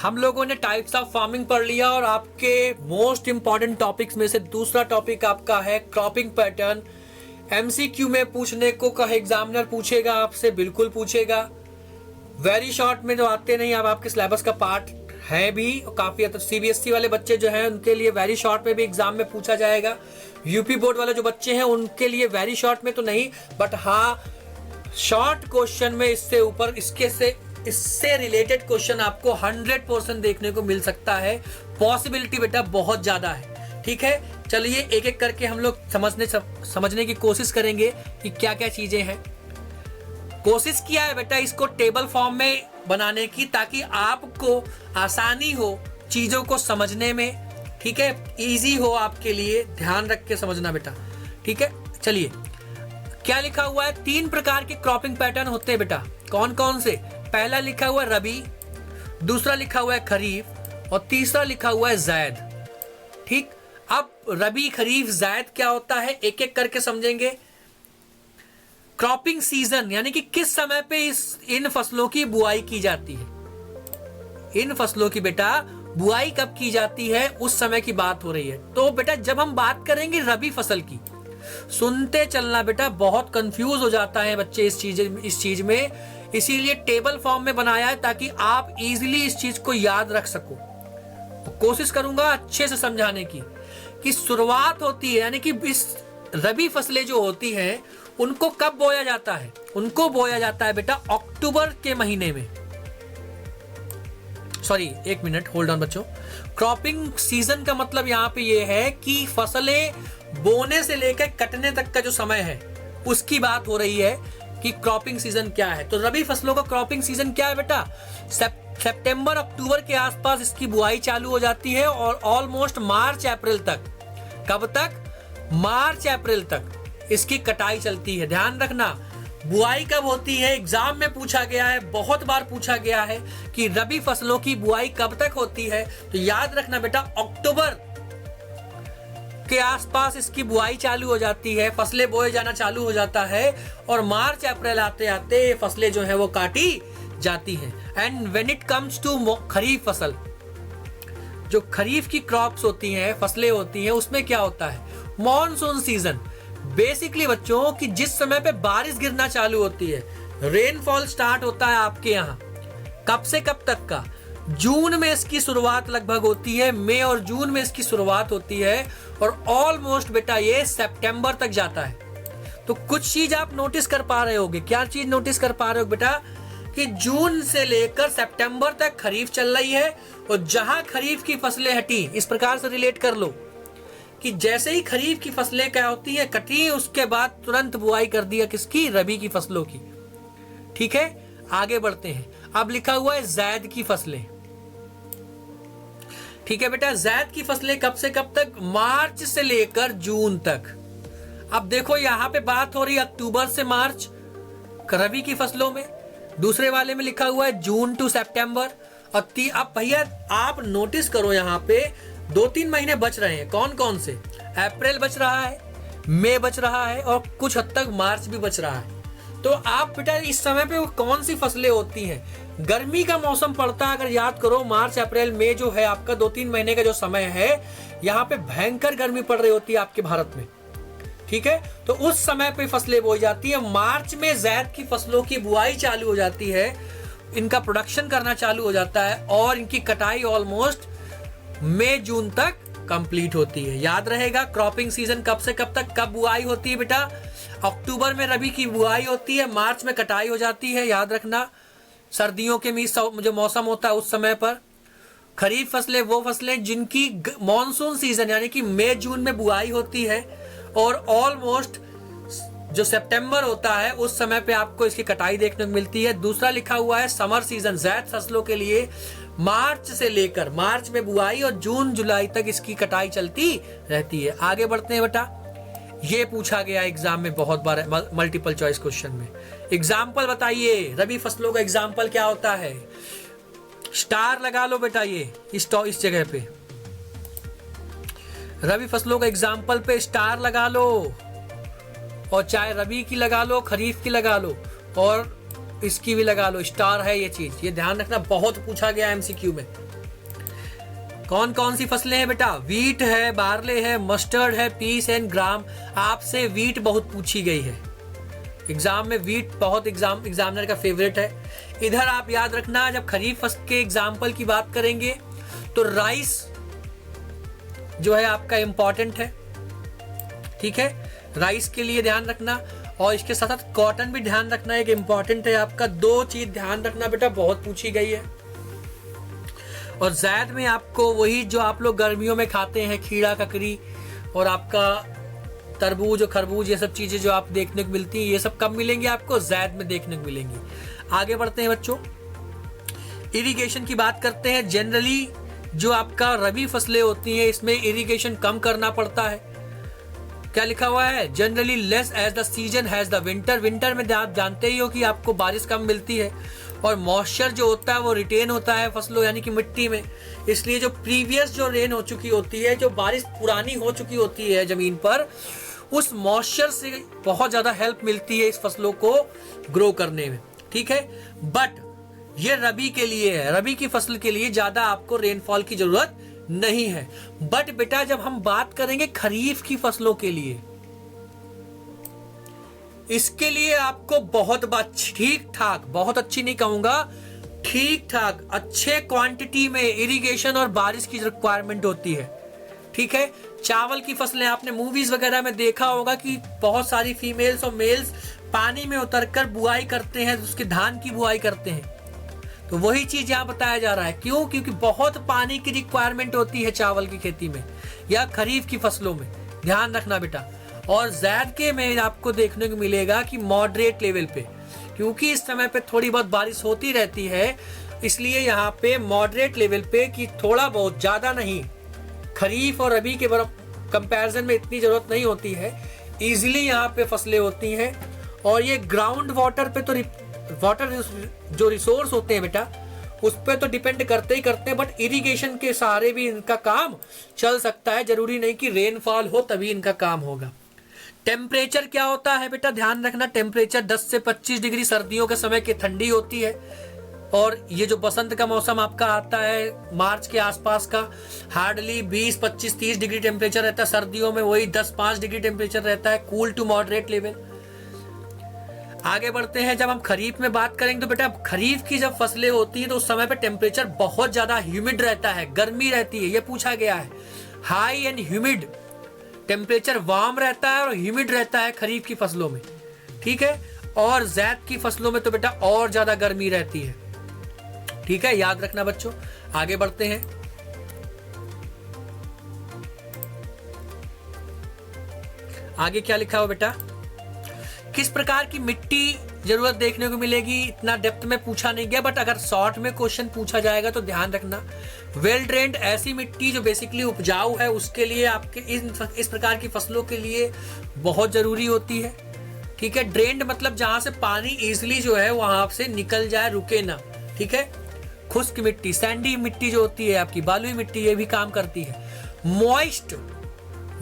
हम लोगों ने टाइप्स ऑफ फार्मिंग पढ़ लिया और आपके मोस्ट इंपॉर्टेंट टॉपिक्स में से दूसरा टॉपिक आपका है क्रॉपिंग पैटर्न। एमसीक्यू में पूछने को कहे एग्जामिनर पूछेगा आपसे, बिल्कुल पूछेगा। वेरी शॉर्ट में तो आते नहीं, अब आपके सिलेबस का पार्ट है भी काफी। तो सीबीएसई वाले बच्चे जो हैं उनके लिए वेरी शॉर्ट में भी एग्जाम में पूछा जाएगा। यूपी बोर्ड वाले जो बच्चे हैं उनके लिए वेरी शॉर्ट में तो नहीं, बट हाँ शॉर्ट क्वेश्चन में इससे ऊपर इससे रिलेटेड क्वेश्चन आपको 100% देखने को मिल सकता है। पॉसिबिलिटी बेटा बहुत ज्यादा है। ठीक है, चलिए एक एक करके हम लोग समझने की कोशिश करेंगे कि क्या क्या चीजें हैं। कोशिश किया है बेटा इसको टेबल फॉर्म में बनाने की, ताकि आपको आसानी हो चीजों को समझने में। ठीक है, इजी हो आपके लिए, ध्यान रख के समझना बेटा। ठीक है, चलिए क्या लिखा हुआ है, 3 प्रकार के क्रॉपिंग पैटर्न होते हैं बेटा। कौन कौन से? पहला लिखा हुआ है रबी, दूसरा लिखा हुआ है खरीफ और तीसरा लिखा हुआ है जायद। ठीक, अब रबी खरीफ जायद क्या होता है एक एक करके समझेंगे। क्रॉपिंग सीजन यानी कि किस समय पे इन फसलों की बुआई की जाती है। इन फसलों की बेटा बुआई कब की जाती है उस समय की बात हो रही है। तो बेटा जब हम बात करेंगे रबी फसल की, सुनते चलना बेटा, बहुत कंफ्यूज हो जाता है बच्चे इस चीज में, इसीलिए टेबल फॉर्म में बनाया है ताकि आप इजीली इस चीज को याद रख सको। तो कोशिश करूंगा अच्छे से समझाने की कि शुरुआत होती है यानी कि इस रबी फसलें जो होती हैं उनको कब बोया जाता है। उनको बोया जाता है बेटा अक्टूबर के महीने में। सॉरी, एक मिनट, होल्ड ऑन बच्चों। क्रॉपिंग सीजन का मतलब यहाँ पे ये है कि फसलें बोने से लेकर कटने तक का जो समय है उसकी बात हो रही है कि क्रॉपिंग सीजन क्या है। तो रबी फसलों का क्रॉपिंग सीजन क्या है बेटा? सितंबर अक्टूबर के आसपास इसकी बुआई चालू हो जाती है और ऑलमोस्ट मार्च अप्रैल तक। कब तक? मार्च अप्रैल तक इसकी कटाई चलती है। ध्यान रखना, बुआई कब होती है एग्जाम में पूछा गया है, बहुत बार पूछा गया है कि रबी फसलों की बुआई कब तक होती है। तो याद रखना बेटा अक्टूबर के आसपास इसकी बुआई चालू हो जाती है, फसलें बोए जाना चालू हो जाता है और मार्च अप्रैल आते आते फसलें जो है वो काटी जाती हैं। And when it comes to kharif फसल, जो खरीफ की क्रॉप्स होती हैं, फसलें होती हैं, उसमें क्या होता है? Monsoon season. बेसिकली बच्चों कि जिस समय पे बारिश गिरना चालू होती है, रेनफॉल स्टार्ट होता है आपके यहाँ, कब से कब तक का? जून में इसकी शुरुआत लगभग होती है, मई और जून में इसकी शुरुआत होती है और ऑलमोस्ट बेटा ये सितंबर तक जाता है। तो कुछ चीज आप नोटिस कर पा रहे होगे। क्या चीज नोटिस कर पा रहे हो बेटा? कि जून से लेकर सितंबर तक खरीफ चल रही है और जहां खरीफ की फसलें हटी, इस प्रकार से रिलेट कर लो कि जैसे ही खरीफ की फसलें क्या होती है कटी, उसके बाद तुरंत बुआई कर दिया किसकी? रबी की फसलों की। ठीक है, आगे बढ़ते हैं। अब लिखा हुआ है जायद की फसलें। ठीक है बेटा, जायद की फसलें कब से कब तक? मार्च से लेकर जून तक। अब देखो यहाँ पे बात हो रही है अक्टूबर से मार्च रबी की फसलों में, दूसरे वाले में लिखा हुआ है जून टू सितंबर। और अब भैया आप नोटिस करो यहाँ पे 2-3 महीने बच रहे हैं। कौन कौन से? अप्रैल बच रहा है, मई बच रहा है और कुछ हद तक मार्च भी बच रहा है। तो आप बेटा इस समय पे वो कौन सी फसलें होती हैं? गर्मी का मौसम पड़ता है, अगर याद करो मार्च अप्रैल मई जो है आपका 2-3 महीने का जो समय है, यहाँ पे भयंकर गर्मी पड़ रही होती है आपके भारत में। ठीक है, तो उस समय पे फसलें बोई जाती है। मार्च में जायद की फसलों की बुआई चालू हो जाती है, इनका प्रोडक्शन करना चालू हो जाता है और इनकी कटाई ऑलमोस्ट मई जून तक कंप्लीट होती है। याद रहेगा क्रॉपिंग सीजन कब से कब तक, कब बुआई होती है बेटा? अक्टूबर में रबी की बुआई होती है, मार्च में कटाई हो जाती है। याद रखना, सर्दियों के जो मौसम होता है उस समय पर। खरीफ फसलें वो फसलें जिनकी मॉनसून सीजन यानी कि मई जून में बुआई होती है और ऑलमोस्ट जो सितंबर होता है उस समय पे आपको इसकी कटाई देखने को मिलती है। दूसरा लिखा हुआ है समर सीजन, जायद फसलों के लिए मार्च से लेकर, मार्च में बुआई और जून जुलाई तक इसकी कटाई चलती रहती है। आगे बढ़ते हैं बेटा, ये पूछा गया एग्जाम में बहुत बार मल्टीपल चॉइस क्वेश्चन में। एग्जाम्पल बताइए, रबी फसलों का एग्जाम्पल क्या होता है? स्टार लगा लो बेटा, ये इस जगह पे रबी फसलों का एग्जाम्पल पे स्टार लगा लो, और चाहे रबी की लगा लो, खरीफ की लगा लो और इसकी भी लगा लो, स्टार है ये चीज, ये ध्यान रखना, बहुत पूछा गया एमसीक्यू में। कौन कौन सी फसलें हैं बेटा? वीट है, बार्ले है, मस्टर्ड है, पीस एंड ग्राम। आपसे वीट बहुत पूछी गई है एग्जाम में, वीट बहुत एग्जामिनर का फेवरेट है। इधर आप याद रखना, जब खरीफ फसल के एग्जाम्पल की बात करेंगे तो राइस जो है आपका इंपॉर्टेंट है, ठीक है, राइस के लिए ध्यान रखना। और इसके साथ साथ कॉटन भी ध्यान रखना, एक इंपॉर्टेंट है आपका। 2 चीज ध्यान रखना बेटा, बहुत पूछी गई है। और ज़ैद में आपको वही जो आप लोग गर्मियों में खाते हैं, खीरा, ककड़ी और आपका तरबूज और खरबूज, ये सब चीजें जो आप देखने को मिलती हैं, ये सब कब मिलेंगी आपको? ज़ैद में देखने को मिलेंगी। आगे बढ़ते हैं बच्चों, इरिगेशन की बात करते हैं। जनरली जो आपका रबी फसलें होती हैं इसमें इरिगेशन कम करना पड़ता है। क्या लिखा हुआ है? Generally less as the season has the winter. Winter में आप जानते ही हो कि आपको बारिश कम मिलती है और मॉइस्चर जो होता है वो रिटेन होता है फसलों यानी कि मिट्टी में। इसलिए जो प्रीवियस जो रेन हो चुकी होती है, जो बारिश पुरानी हो चुकी होती है जमीन पर, उस मॉइस्चर से बहुत ज्यादा हेल्प मिलती है इस फसलों को ग्रो करने में, ठीक है। बट ये रबी के लिए है, रबी की फसल के लिए ज्यादा आपको रेनफॉल की जरूरत नहीं है। बट बेटा जब हम बात करेंगे खरीफ की फसलों के लिए, इसके लिए आपको बहुत ठीक ठाक, बहुत अच्छी नहीं कहूंगा, ठीक ठाक अच्छे क्वांटिटी में इरिगेशन और बारिश की रिक्वायरमेंट होती है, ठीक है। चावल की फसलें आपने मूवीज वगैरह में देखा होगा कि बहुत सारी फीमेल्स और मेल्स पानी में उतरकर बुआई करते हैं, उसके धान की बुआई करते हैं। तो वही चीज यहाँ बताया जा रहा है। क्यों? क्योंकि बहुत पानी की रिक्वायरमेंट होती है चावल की खेती में या खरीफ की फसलों में, ध्यान रखना बेटा। और ज़ैद के में आपको देखने को मिलेगा कि मॉडरेट लेवल पे, क्योंकि इस समय पे थोड़ी बहुत बारिश होती रहती है, इसलिए यहाँ पे मॉडरेट लेवल पे कि थोड़ा बहुत, ज्यादा नहीं। खरीफ और रबी के कंपैरिजन में इतनी जरूरत नहीं होती है, इजीली यहाँ पे फसलें होती हैं। और ये ग्राउंड वाटर पे तो वाटर जो रिसोर्स होते हैं बेटा उस पर तो डिपेंड करते ही करते हैं, बट इरिगेशन के सहारे भी इनका काम चल सकता है। जरूरी नहीं कि रेनफॉल हो तभी इनका काम होगा। टेम्परेचर क्या होता है बेटा? ध्यान रखना, टेम्परेचर 10 से 25 डिग्री सर्दियों के समय की ठंडी होती है। और ये जो बसंत का मौसम आपका आता है मार्च के आसपास का, हार्डली 20, 25, 30 डिग्री टेम्परेचर रहता है। सर्दियों में वही 10-5 डिग्री टेम्परेचर रहता है, कूल टू मॉडरेट लेवल। आगे बढ़ते हैं, जब हम खरीफ में बात करेंगे तो बेटा खरीफ की जब फसलें होती हैं तो उस समय पे टेम्परेचर बहुत ज्यादा ह्यूमिड रहता है, गर्मी रहती है, ये पूछा गया है। High and humid temperature, warm रहता है और ह्यूमिड रहता है खरीफ की फसलों में, ठीक है। और ज़ैद की फसलों में तो बेटा और ज्यादा गर्मी रहती है, ठीक है, याद रखना बच्चों। आगे बढ़ते हैं, आगे क्या लिखा हो बेटा? किस प्रकार की मिट्टी जरूरत देखने को मिलेगी? इतना डेप्थ में पूछा नहीं गया, बट अगर शॉर्ट में क्वेश्चन पूछा जाएगा तो ध्यान रखना। वेल ड्रेन्ड, ऐसी मिट्टी जो बेसिकली उपजाऊ है उसके लिए, आपके इस प्रकार की फसलों के लिए बहुत जरूरी होती है, ठीक है। ड्रेन्ड मतलब जहां से पानी इजिली जो है वहां से निकल जाए, रुके ना, ठीक है। खुश्क मिट्टी, सैंडी मिट्टी जो होती है आपकी, बालुई मिट्टी, ये भी काम करती है। Moist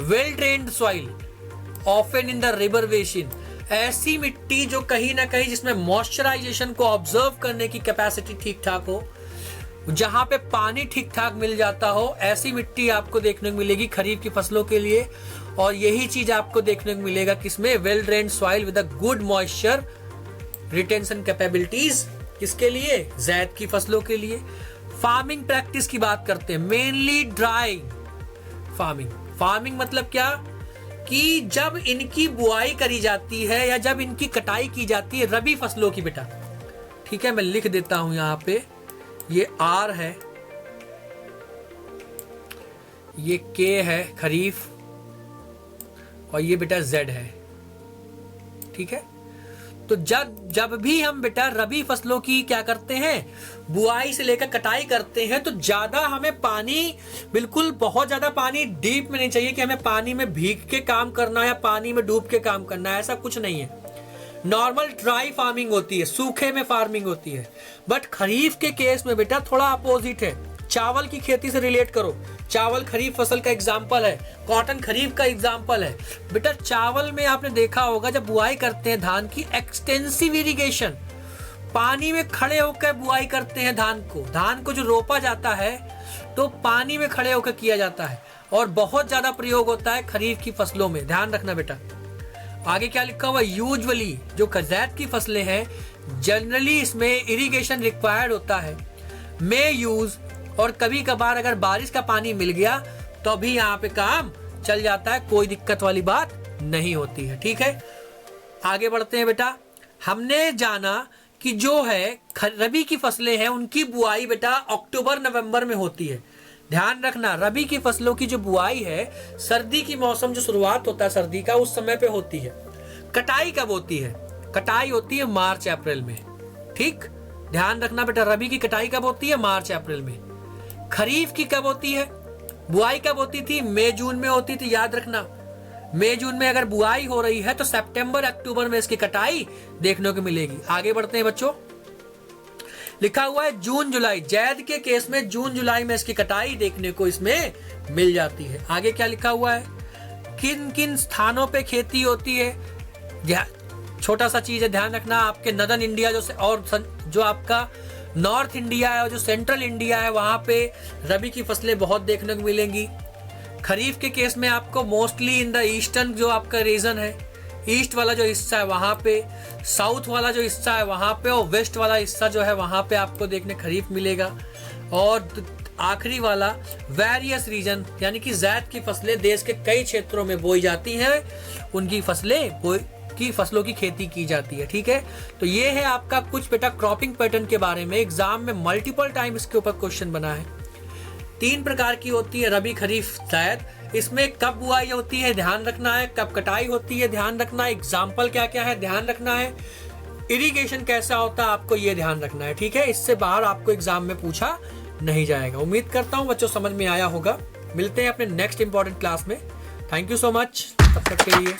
well drained soil often in the river basin, ऐसी मिट्टी जो कहीं ना कहीं जिसमें मॉइस्चराइजेशन को ऑब्जर्व करने की कैपेसिटी ठीक ठाक हो, जहां पे पानी ठीक ठाक मिल जाता हो, ऐसी मिट्टी आपको देखने को मिलेगी खरीफ की फसलों के लिए। और यही चीज आपको देखने को मिलेगा किसमें? Well drained soil with a good moisture retention capabilities. किसके लिए? ज़ैद की फसलों के लिए। फार्मिंग प्रैक्टिस की बात करते हैं, मेनली ड्राई फार्मिंग। फार्मिंग मतलब क्या कि जब इनकी बुआई करी जाती है या जब इनकी कटाई की जाती है रबी फसलों की बेटा, ठीक है, मैं लिख देता हूं यहां पे, ये आर है, ये के है खरीफ, और ये बेटा जेड है, ठीक है। तो जब भी हम बेटा रबी फसलों की क्या करते हैं, बुआई से लेकर कटाई करते हैं, तो ज्यादा हमें पानी, बिल्कुल बहुत ज्यादा पानी डीप में नहीं चाहिए कि हमें पानी में भीग के काम करना है या पानी में डूब के काम करना है, ऐसा कुछ नहीं है। नॉर्मल ड्राई फार्मिंग होती है, सूखे में फार्मिंग होती है। बट खरीफ के केस में बेटा थोड़ा अपोजिट है। चावल की खेती से रिलेट करो, चावल खरीफ फसल का एग्जाम्पल है, कॉटन खरीफ का एग्जाम्पल है। बेटा चावल में आपने देखा होगा जब बुआई करते हैं धान की, एक्सटेंसिव इरिगेशन, पानी में खड़े होकर बुआई करते हैं धान को जो रोपा जाता है तो पानी में खड़े होकर किया जाता है और बहुत ज्यादा प्रयोग होता है खरीफ की फसलों में, ध्यान रखना बेटा। आगे क्या लिखा हुआ, यूजुअली जो ज़ैद की फसलें हैं जनरली इसमें इरिगेशन रिक्वायर्ड होता है, मे यूज, और कभी कभार अगर बारिश का पानी मिल गया तो भी यहाँ पे काम चल जाता है, कोई दिक्कत वाली बात नहीं होती है। ठीक है, आगे बढ़ते हैं बेटा। हमने जाना कि जो है रबी की फसलें हैं उनकी बुआई बेटा अक्टूबर नवंबर में होती है। ध्यान रखना, रबी की फसलों की जो बुआई है सर्दी की मौसम जो शुरुआत होता है सर्दी का, उस समय पे होती है। कटाई कब होती है? कटाई होती है मार्च अप्रैल में। ठीक, ध्यान रखना बेटा, रबी की कटाई कब होती है? मार्च अप्रैल में। खरीफ की कब होती है? बुआई कब होती थी? मई जून में होती थी, याद रखना। मई जून में अगर बुआई हो रही है तो सितंबर अक्टूबर में इसकी कटाई देखने को मिलेगी। आगे बढ़ते हैं बच्चों, लिखा हुआ है जून जुलाई, ज़ैद के केस में जून जुलाई में इसकी कटाई देखने को इसमें मिल जाती है। आगे क्या लिखा हुआ है, किन किन स्थानों पे खेती होती है? छोटा सा चीज है, ध्यान रखना, आपके नदर्न इंडिया और जो आपका नॉर्थ इंडिया है और जो सेंट्रल इंडिया है वहां पे रबी की फसलें बहुत देखने को मिलेंगी। खरीफ के केस में आपको मोस्टली इन द ईस्टर्न जो आपका रीजन है, ईस्ट वाला जो हिस्सा है वहां पे, साउथ वाला जो हिस्सा है वहां पे, और वेस्ट वाला हिस्सा जो है वहां पे आपको देखने खरीफ मिलेगा। और आखिरी वाला वेरियस रीजन, यानी कि ज़ैद की फसलें देश के कई क्षेत्रों में बोई जाती हैं, उनकी फसलों की खेती की जाती है। ठीक है, तो ये है आपका कुछ बेटा क्रॉपिंग पैटर्न के बारे में। एग्जाम में मल्टीपल टाइम इसके ऊपर क्वेश्चन बना है। 3 प्रकार की होती है रबी, खरीफ, ज़ैद। इसमें कब बुआई होती है ध्यान रखना है, कब कटाई होती है ध्यान रखना है, एग्जाम्पल क्या क्या है ध्यान रखना है, इरिगेशन कैसा होता है आपको ये ध्यान रखना है। ठीक है, इससे बाहर आपको एग्जाम में पूछा नहीं जाएगा। उम्मीद करता हूँ बच्चों समझ में आया होगा। मिलते हैं अपने नेक्स्ट इंपॉर्टेंट क्लास में। थैंक यू सो मच, तब तक के लिए।